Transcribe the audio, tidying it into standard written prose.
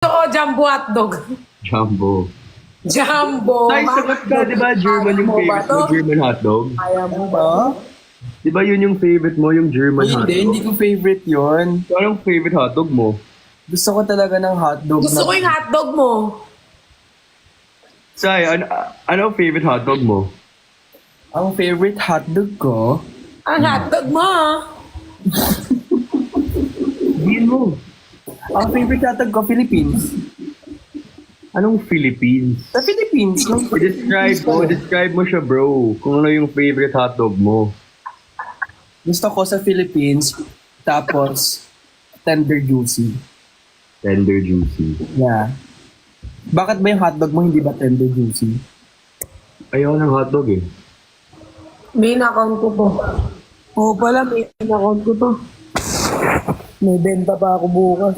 Oo, jumbo hotdog. Jumbo. Jumbo Ay, sagot ka, di ba? German yung favorite mo, German hotdog. Kaya mo ba? Ba? Di ba yun yung favorite mo, yung German Hindi, hotdog? hindi ko favorite yon. So, anong favorite hotdog mo? Gusto ko talaga ng hotdog Gusto ko yung hotdog mo. Say, ano favorite hotdog mo? Ang favorite hotdog ko, Ang hotdog mo, Sabihin mo. ang favorite hotdog ko, Philippines. Anong Philippines? Sa Philippines, no? Describe mo siya, bro. Kung ano yung favorite hotdog mo. Gusto ko sa Philippines, tapos tender juicy. Tender juicy. Yeah. Bakit ba yung hotdog mo hindi ba tender juicy? Ayaw ng hotdog eh. main account ko to. Oo pala, main account ko to. May benta pa ako bukas.